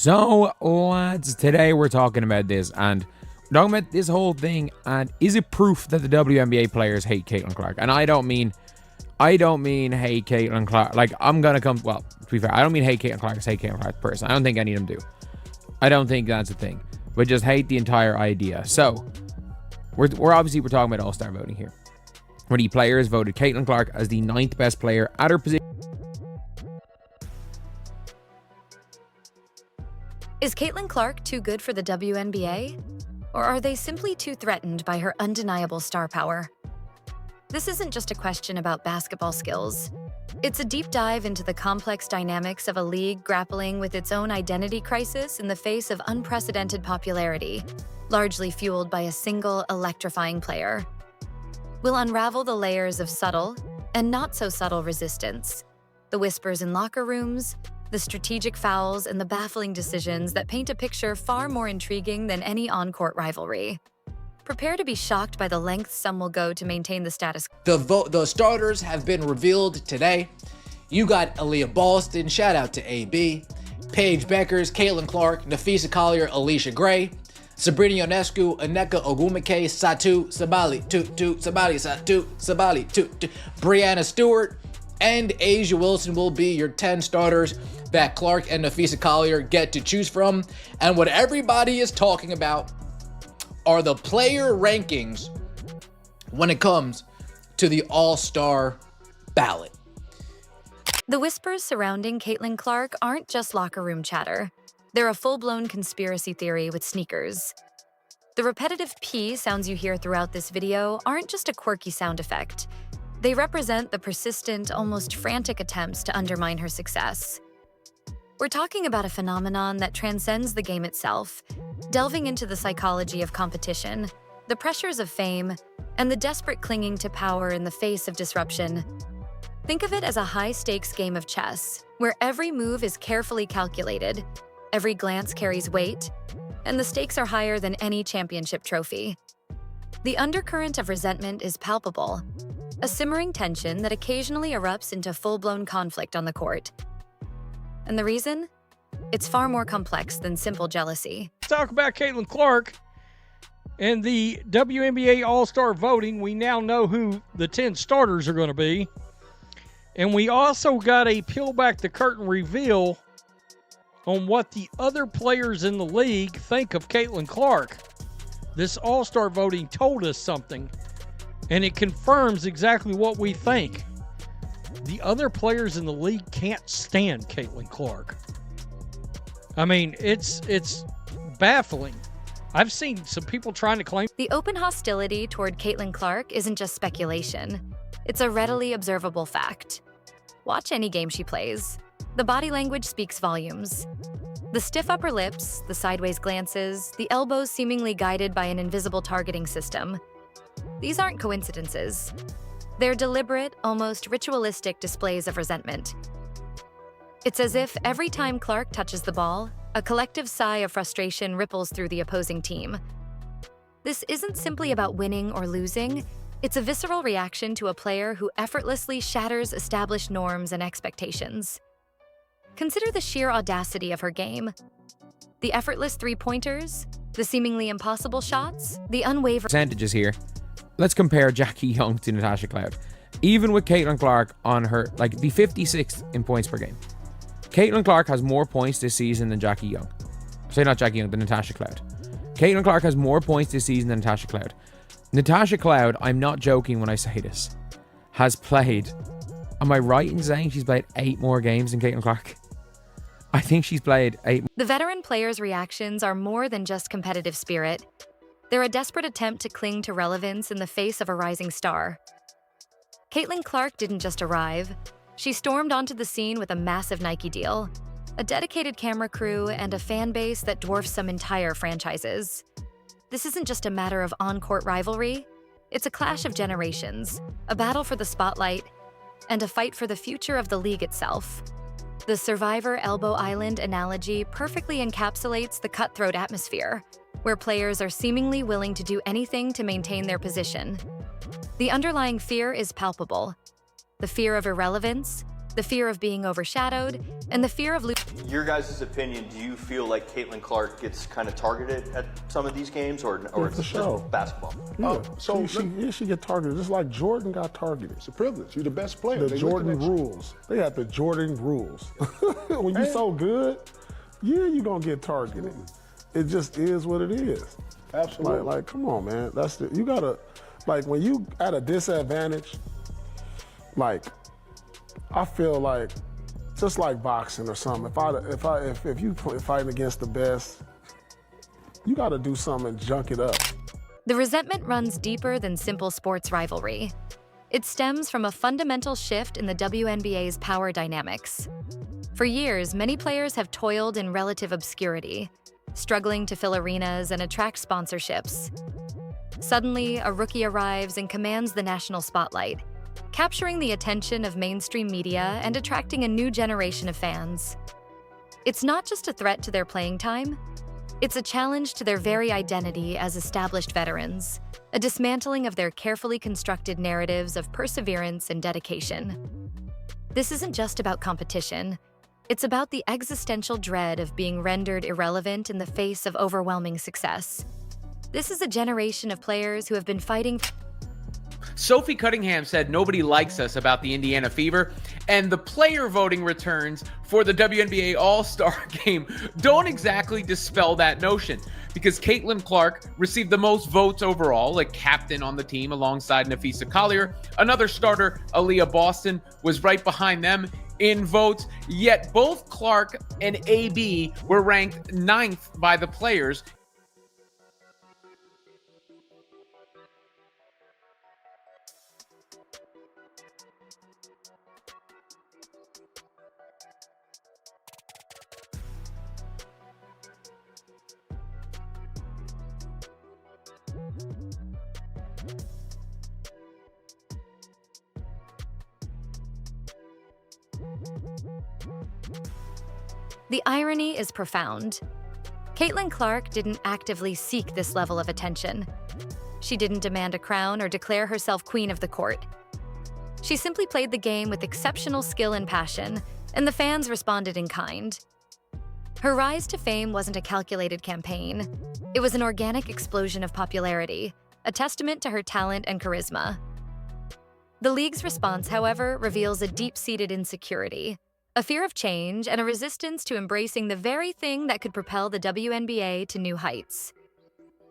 So, lads, today we're talking about this, and we're talking about this whole thing, and is it proof that the WNBA players hate Caitlin Clark? And I don't mean hate Caitlin Clark. Like, I'm gonna come, well, to be fair, I don't mean hate Caitlin Clark as hate Caitlin Clark person. I don't think any of them do. I don't think that's a thing. But just hate the entire idea. So, we're talking about AllStar Voting here, where the players voted Caitlin Clark as the 9th best player at her position. Is Caitlin Clark too good for the WNBA? Or are they simply too threatened by her undeniable star power? This isn't just a question about basketball skills. It's a deep dive into the complex dynamics of a league grappling with its own identity crisis in the face of unprecedented popularity, largely fueled by a single electrifying player. We'll unravel the layers of subtle and not so subtle resistance, the whispers in locker rooms, the strategic fouls, and the baffling decisions that paint a picture far more intriguing than any on-court rivalry. Prepare to be shocked by the lengths some will go to maintain the status quo. The starters have been revealed today. You got Aaliyah Boston, shout out to AB, Paige Beckers, Caitlin Clark, Nafisa Collier, Alicia Gray, Sabrina Ionescu, Aneka Ogwumike, Satu Sabali, Brianna Stewart, and Asia Wilson will be your 10 starters that Clark and Nafisa Collier get to choose from. And what everybody is talking about are the player rankings when it comes to the All-Star ballot. The whispers surrounding Caitlin Clark aren't just locker room chatter. They're a full-blown conspiracy theory with sneakers. The repetitive P sounds you hear throughout this video aren't just a quirky sound effect. They represent the persistent, almost frantic attempts to undermine her success. We're talking about a phenomenon that transcends the game itself, delving into the psychology of competition, the pressures of fame, and the desperate clinging to power in the face of disruption. Think of it as a high-stakes game of chess, where every move is carefully calculated, every glance carries weight, and the stakes are higher than any championship trophy. The undercurrent of resentment is palpable, a simmering tension that occasionally erupts into full-blown conflict on the court. And the reason? It's far more complex than simple jealousy. Talk about Caitlin Clark and the WNBA All-Star Voting. We now know who the 10 starters are going to be. And we also got a peel back the curtain reveal on what the other players in the league think of Caitlin Clark. This All-Star Voting told us something, and it confirms exactly what we think. The other players in the league can't stand Caitlin Clark. I mean, it's baffling. I've seen some people trying to claim the open hostility toward Caitlin Clark isn't just speculation. It's a readily observable fact. Watch any game she plays. The body language speaks volumes. The stiff upper lips, the sideways glances, the elbows seemingly guided by an invisible targeting system. These aren't coincidences. They're deliberate, almost ritualistic displays of resentment. It's as if every time Clark touches the ball, a collective sigh of frustration ripples through the opposing team. This isn't simply about winning or losing. It's a visceral reaction to a player who effortlessly shatters established norms and expectations. Consider the sheer audacity of her game. The effortless three-pointers, the seemingly impossible shots, the unwavering Percentages here. Let's compare Jackie Young to Natasha Cloud. Even with Caitlin Clark on her, the 56th in points per game. Caitlin Clark has more points this season than Jackie Young. Sorry, not Jackie Young, than Natasha Cloud. Caitlin Clark has more points this season than Natasha Cloud. Natasha Cloud, I'm not joking when I say this, has played, am I right in saying she's played 8 more games than Caitlin Clark? I think she's played 8 more. The veteran players' reactions are more than just competitive spirit. They're a desperate attempt to cling to relevance in the face of a rising star. Caitlin Clark didn't just arrive. She stormed onto the scene with a massive Nike deal, a dedicated camera crew, and a fan base that dwarfs some entire franchises. This isn't just a matter of on-court rivalry. It's a clash of generations, a battle for the spotlight, and a fight for the future of the league itself. The Survivor Elbow Island analogy perfectly encapsulates the cutthroat atmosphere, where players are seemingly willing to do anything to maintain their position. The underlying fear is palpable. The fear of irrelevance, the fear of being overshadowed, and the fear of losing. Your guys' opinion, do you feel like Caitlin Clark gets kind of targeted at some of these games, or it's just basketball? Yeah, so she get targeted just like Jordan got targeted. It's a privilege. You're the best player. The Jordan rules. They had the Jordan rules. When you're so good, yeah, you're going to get targeted. It just is what it is. Absolutely. Like come on, man. You got to, like, when you at a disadvantage, like, I feel like, just like boxing or something, if you fighting against the best, you got to do something and junk it up. The resentment runs deeper than simple sports rivalry. It stems from a fundamental shift in the WNBA's power dynamics. For years, many players have toiled in relative obscurity, struggling to fill arenas and attract sponsorships. Suddenly, a rookie arrives and commands the national spotlight, capturing the attention of mainstream media and attracting a new generation of fans. It's not just a threat to their playing time, it's a challenge to their very identity as established veterans, a dismantling of their carefully constructed narratives of perseverance and dedication. This isn't just about competition. It's about the existential dread of being rendered irrelevant in the face of overwhelming success. This is a generation of players who have been fighting. Sophie Cunningham said nobody likes us about the Indiana Fever, and the player voting returns for the WNBA All-Star game don't exactly dispel that notion, because Caitlin Clark received the most votes overall, like captain on the team alongside Napheesa Collier. Another starter, Aaliyah Boston, was right behind them in votes, yet both Clark and AB were ranked 9th by the players. The irony is profound. Caitlin Clark didn't actively seek this level of attention. She didn't demand a crown or declare herself queen of the court. She simply played the game with exceptional skill and passion, and the fans responded in kind. Her rise to fame wasn't a calculated campaign. It was an organic explosion of popularity, a testament to her talent and charisma. The league's response, however, reveals a deep-seated insecurity, a fear of change, and a resistance to embracing the very thing that could propel the WNBA to new heights.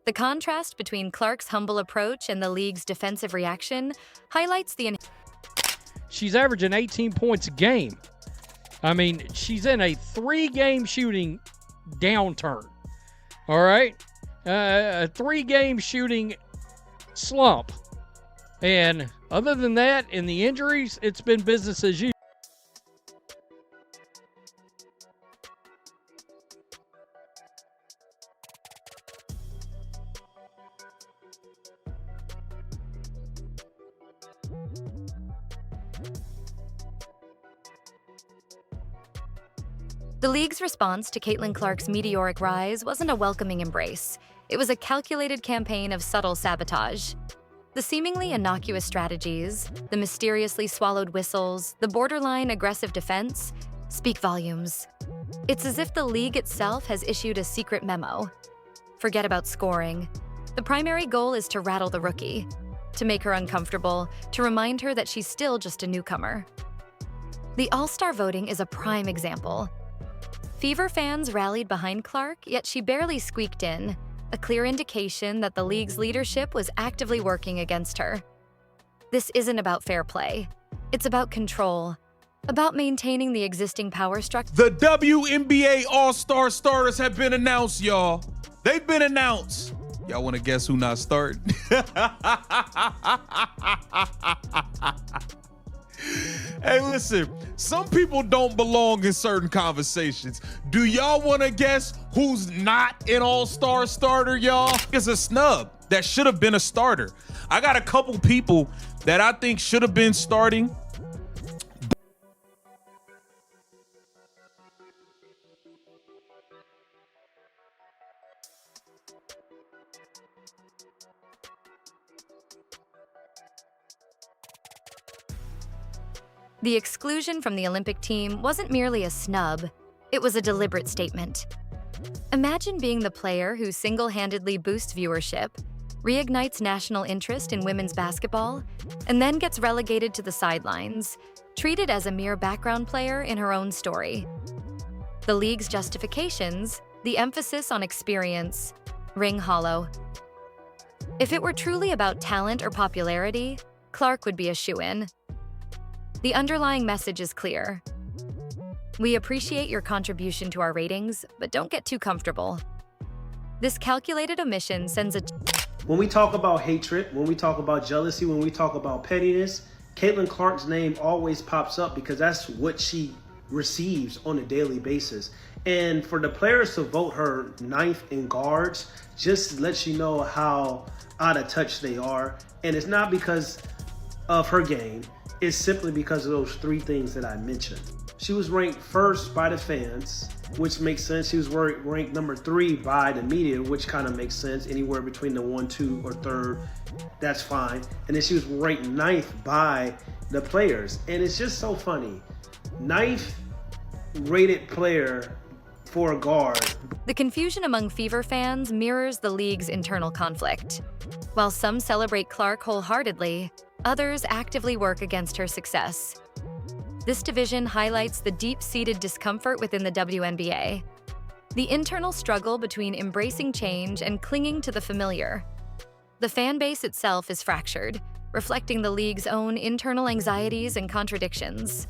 The contrast between Clark's humble approach and the league's defensive reaction highlights the. She's averaging 18 points a game. I mean, she's in a 3-game shooting downturn. All right? A 3-game shooting slump. And other than that, in the injuries, it's been business as usual. The league's response to Caitlin Clark's meteoric rise wasn't a welcoming embrace. It was a calculated campaign of subtle sabotage. The seemingly innocuous strategies, the mysteriously swallowed whistles, the borderline aggressive defense, speak volumes. It's as if the league itself has issued a secret memo. Forget about scoring. The primary goal is to rattle the rookie, to make her uncomfortable, to remind her that she's still just a newcomer. The AllStar Voting is a prime example. Fever fans rallied behind Clark, yet she barely squeaked in, a clear indication that the league's leadership was actively working against her. This isn't about fair play. It's about control, about maintaining the existing power structure. The WNBA All-Star starters have been announced, y'all. They've been announced. Y'all want to guess who not starting? Hey, listen, some people don't belong in certain conversations. Do y'all want to guess who's not an all-star starter, y'all? It's a snub that should have been a starter. I got a couple people that I think should have been starting. The exclusion from the Olympic team wasn't merely a snub, it was a deliberate statement. Imagine being the player who single-handedly boosts viewership, reignites national interest in women's basketball, and then gets relegated to the sidelines, treated as a mere background player in her own story. The league's justifications, the emphasis on experience, ring hollow. If it were truly about talent or popularity, Clark would be a shoo-in. The underlying message is clear. We appreciate your contribution to our ratings, but don't get too comfortable. This calculated omission sends a... When we talk about hatred, when we talk about jealousy, when we talk about pettiness, Caitlin Clark's name always pops up because that's what she receives on a daily basis. And for the players to vote her 9th in guards just lets you know how out of touch they are. And it's not because of her game. It's simply because of those 3 things that I mentioned. She was ranked 1st by the fans, which makes sense. She was ranked number 3 by the media, which kind of makes sense. Anywhere between the 1, 2, or 3rd, that's fine. And then she was ranked 9th by the players. And it's just so funny. 9th rated player for a guard. The confusion among Fever fans mirrors the league's internal conflict. While some celebrate Clark wholeheartedly, others actively work against her success. This division highlights the deep-seated discomfort within the WNBA, the internal struggle between embracing change and clinging to the familiar. The fan base itself is fractured, reflecting the league's own internal anxieties and contradictions.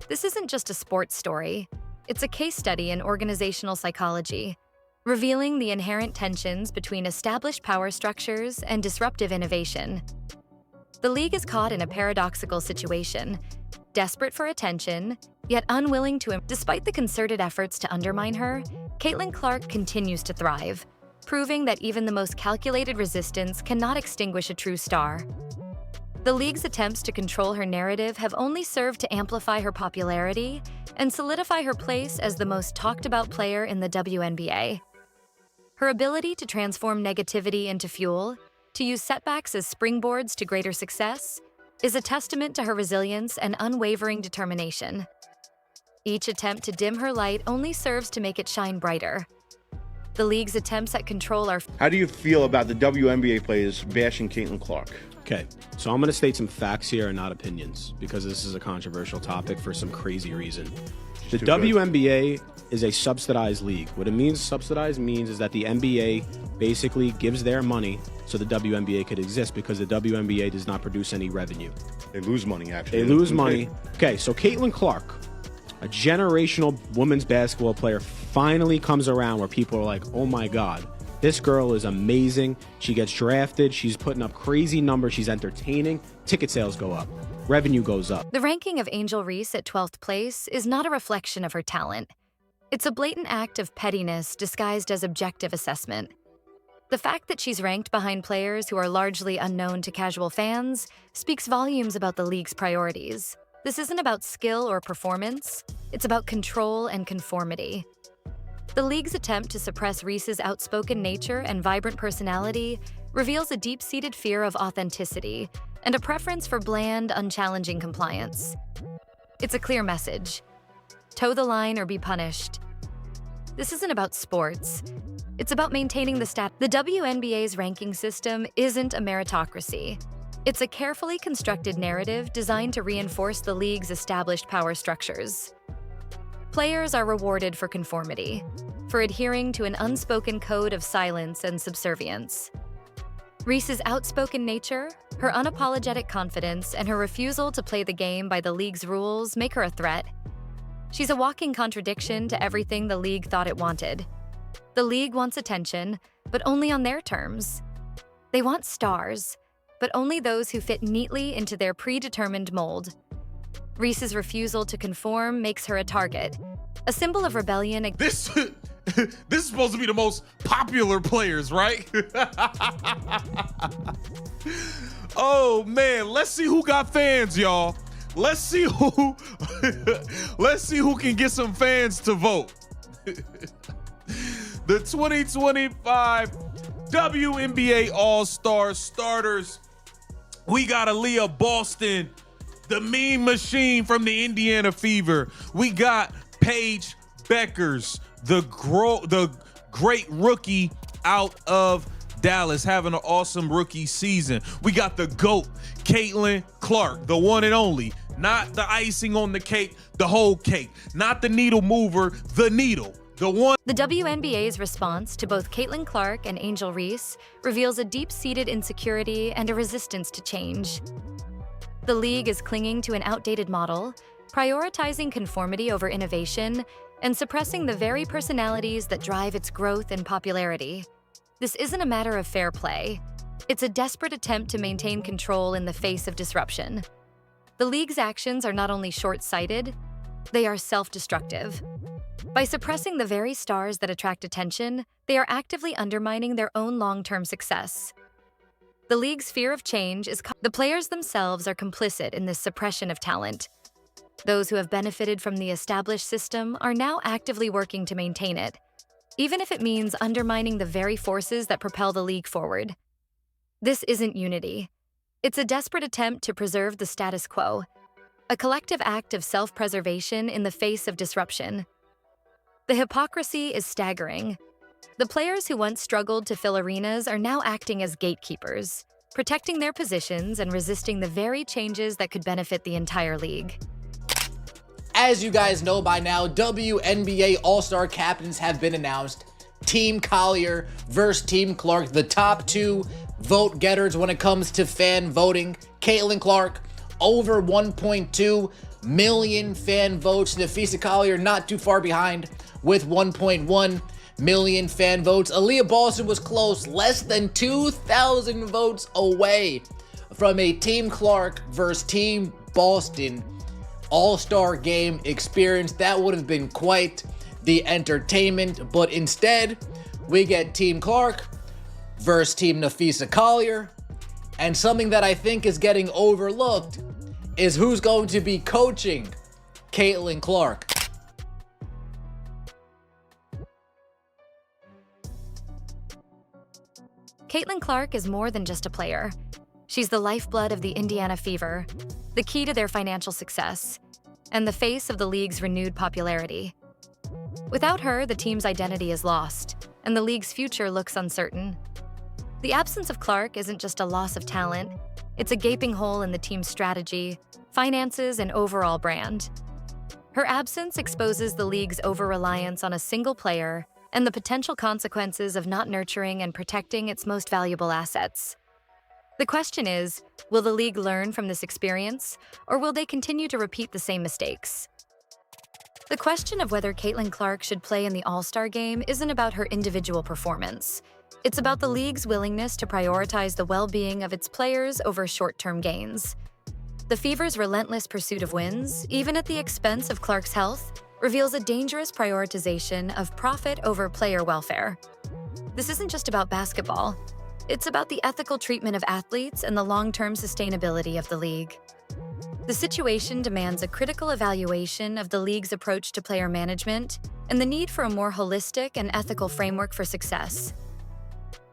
This isn't just a sports story, it's a case study in organizational psychology, revealing the inherent tensions between established power structures and disruptive innovation. The league is caught in a paradoxical situation, desperate for attention, yet unwilling to. Despite the concerted efforts to undermine her, Caitlin Clark continues to thrive, proving that even the most calculated resistance cannot extinguish a true star. The league's attempts to control her narrative have only served to amplify her popularity and solidify her place as the most talked-about player in the WNBA. Her ability to transform negativity into fuel, to use setbacks as springboards to greater success, is a testament to her resilience and unwavering determination. Each attempt to dim her light only serves to make it shine brighter. The league's attempts at control are... How do you feel about the WNBA players bashing Caitlin Clark? Okay, so I'm going to state some facts here and not opinions because this is a controversial topic for some crazy reason. The WNBA is a subsidized league. What it means subsidized means is that the NBA basically gives their money so the WNBA could exist because the WNBA does not produce any revenue. They lose money, actually. They lose money. Okay, so Caitlin Clark, a generational women's basketball player, finally comes around where people are like, oh my God, this girl is amazing. She gets drafted. She's putting up crazy numbers. She's entertaining. Ticket sales go up. Revenue goes up. The ranking of Angel Reese at 12th place is not a reflection of her talent. It's a blatant act of pettiness disguised as objective assessment. The fact that she's ranked behind players who are largely unknown to casual fans speaks volumes about the league's priorities. This isn't about skill or performance. It's about control and conformity. The league's attempt to suppress Reese's outspoken nature and vibrant personality reveals a deep-seated fear of authenticity and a preference for bland, unchallenging compliance. It's a clear message. Toe the line or be punished. This isn't about sports. It's about maintaining the The WNBA's ranking system isn't a meritocracy. It's a carefully constructed narrative designed to reinforce the league's established power structures. Players are rewarded for conformity, for adhering to an unspoken code of silence and subservience. Reese's outspoken nature, her unapologetic confidence, and her refusal to play the game by the league's rules make her a threat. She's a walking contradiction to everything the league thought it wanted. The league wants attention, but only on their terms. They want stars, but only those who fit neatly into their predetermined mold. Reese's refusal to conform makes her a target, a symbol of rebellion. This is supposed to be the most popular players, right? Oh man, let's see who got fans, y'all. Let's see who can get some fans to vote. The 2025 WNBA All-Star starters. We got Aaliyah Boston, the meme machine from the Indiana Fever. We got Paige Beckers, the great rookie out of Dallas, having an awesome rookie season. We got the GOAT, Caitlin Clark, the one and only. Not the icing on the cake, the whole cake. Not the needle mover, the needle. The one. The WNBA's response to both Caitlin Clark and Angel Reese reveals a deep-seated insecurity and a resistance to change. The league is clinging to an outdated model, prioritizing conformity over innovation, and suppressing the very personalities that drive its growth and popularity. This isn't a matter of fair play. It's a desperate attempt to maintain control in the face of disruption. The league's actions are not only short-sighted, they are self-destructive. By suppressing the very stars that attract attention, they are actively undermining their own long-term success. The league's fear of change is the players themselves are complicit in this suppression of talent. Those who have benefited from the established system are now actively working to maintain it, even if it means undermining the very forces that propel the league forward. This isn't unity. It's a desperate attempt to preserve the status quo, a collective act of self-preservation in the face of disruption. The hypocrisy is staggering. The players who once struggled to fill arenas are now acting as gatekeepers, protecting their positions and resisting the very changes that could benefit the entire league. As you guys know by now, WNBA All-Star captains have been announced. Team Collier versus Team Clark, the top two vote getters when it comes to fan voting. Caitlin Clark, over 1.2 million fan votes. Nafisa Collier not too far behind with 1.1 million fan votes. Aaliyah Boston was close, less than 2,000 votes away from a Team Clark versus Team Boston All-Star game experience. That would have been quite the entertainment, but instead we get Team Clark versus Team Nafisa Collier, and something that I think is getting overlooked is who's going to be coaching Caitlin Clark. Caitlin Clark is more than just a player. She's the lifeblood of the Indiana Fever, the key to their financial success, and the face of the league's renewed popularity. Without her, the team's identity is lost, and the league's future looks uncertain. The absence of Clark isn't just a loss of talent, it's a gaping hole in the team's strategy, finances, and overall brand. Her absence exposes the league's over-reliance on a single player and the potential consequences of not nurturing and protecting its most valuable assets. The question is, will the league learn from this experience, or will they continue to repeat the same mistakes? The question of whether Caitlin Clark should play in the All-Star game isn't about her individual performance. It's about the league's willingness to prioritize the well-being of its players over short-term gains. The Fever's relentless pursuit of wins, even at the expense of Clark's health, reveals a dangerous prioritization of profit over player welfare. This isn't just about basketball. It's about the ethical treatment of athletes and the long-term sustainability of the league. The situation demands a critical evaluation of the league's approach to player management and the need for a more holistic and ethical framework for success.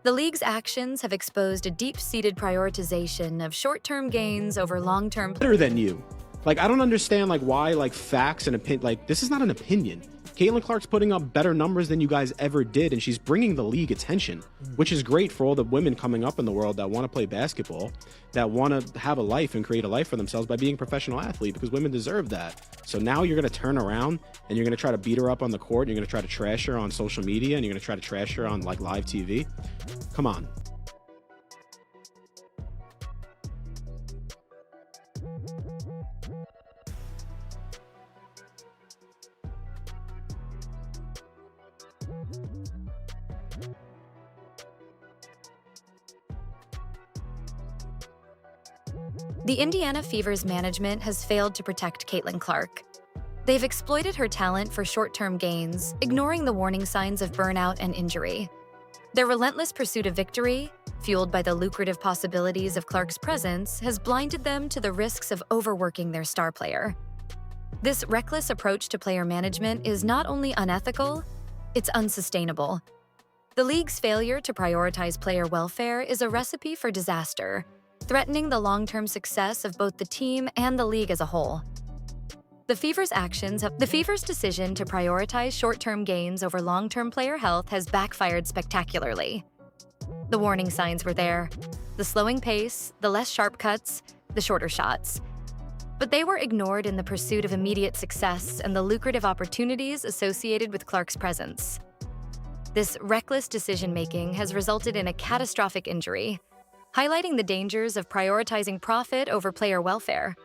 The league's actions have exposed a deep-seated prioritization of short-term gains over long-term. Better than you. Like, I don't understand, like, why, like, facts and opinion. Like, this is not an opinion. Caitlin Clark's putting up better numbers than you guys ever did, and she's bringing the league attention, which is great for all the women coming up in the world that want to play basketball, that want to have a life and create a life for themselves by being a professional athlete, because women deserve that. So now you're going to turn around and you're going to try to beat her up on the court, and you're going to try to trash her on social media, and you're going to try to trash her on, like, live TV. Come on. The Indiana Fever's management has failed to protect Caitlin Clark. They've exploited her talent for short-term gains, ignoring the warning signs of burnout and injury. Their relentless pursuit of victory, fueled by the lucrative possibilities of Clark's presence, has blinded them to the risks of overworking their star player. This reckless approach to player management is not only unethical, it's unsustainable. The league's failure to prioritize player welfare is a recipe for disaster, threatening the long-term success of both the team and the league as a whole. The Fever's decision to prioritize short-term gains over long-term player health has backfired spectacularly. The warning signs were there: the slowing pace, the less sharp cuts, the shorter shots. But they were ignored in the pursuit of immediate success and the lucrative opportunities associated with Clark's presence. This reckless decision-making has resulted in a catastrophic injury, highlighting the dangers of prioritizing profit over player welfare.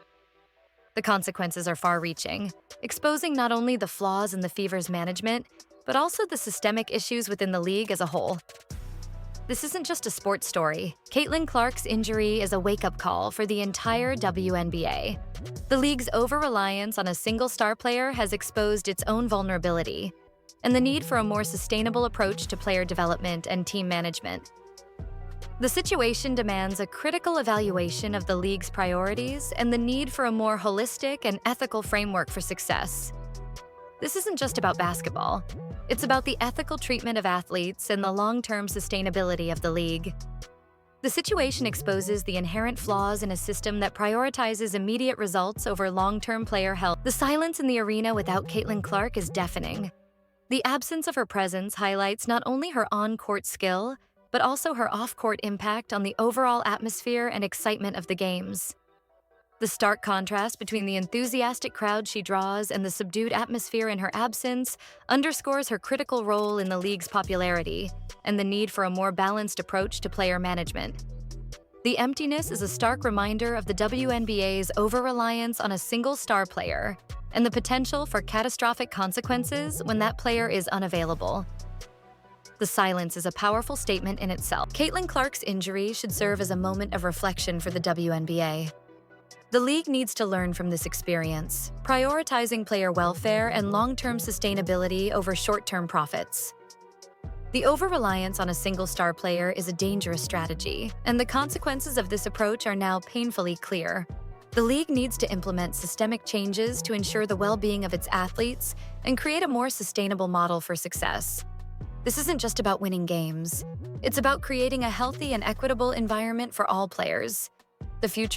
The consequences are far-reaching, exposing not only the flaws in the Fever's management, but also the systemic issues within the league as a whole. This isn't just a sports story. Caitlin Clark's injury is a wake-up call for the entire WNBA. The league's over-reliance on a single star player has exposed its own vulnerability, and the need for a more sustainable approach to player development and team management. The situation demands a critical evaluation of the league's priorities and the need for a more holistic and ethical framework for success. This isn't just about basketball. It's about the ethical treatment of athletes and the long-term sustainability of the league. The situation exposes the inherent flaws in a system that prioritizes immediate results over long-term player health. The silence in the arena without Caitlin Clark is deafening. The absence of her presence highlights not only her on-court skill, but also her off-court impact on the overall atmosphere and excitement of the games. The stark contrast between the enthusiastic crowd she draws and the subdued atmosphere in her absence underscores her critical role in the league's popularity and the need for a more balanced approach to player management. The emptiness is a stark reminder of the WNBA's over-reliance on a single star player and the potential for catastrophic consequences when that player is unavailable. The silence is a powerful statement in itself. Caitlin Clark's injury should serve as a moment of reflection for the WNBA. The league needs to learn from this experience, prioritizing player welfare and long-term sustainability over short-term profits. The over-reliance on a single star player is a dangerous strategy, and the consequences of this approach are now painfully clear. The league needs to implement systemic changes to ensure the well-being of its athletes and create a more sustainable model for success. This isn't just about winning games. It's about creating a healthy and equitable environment for all players. The future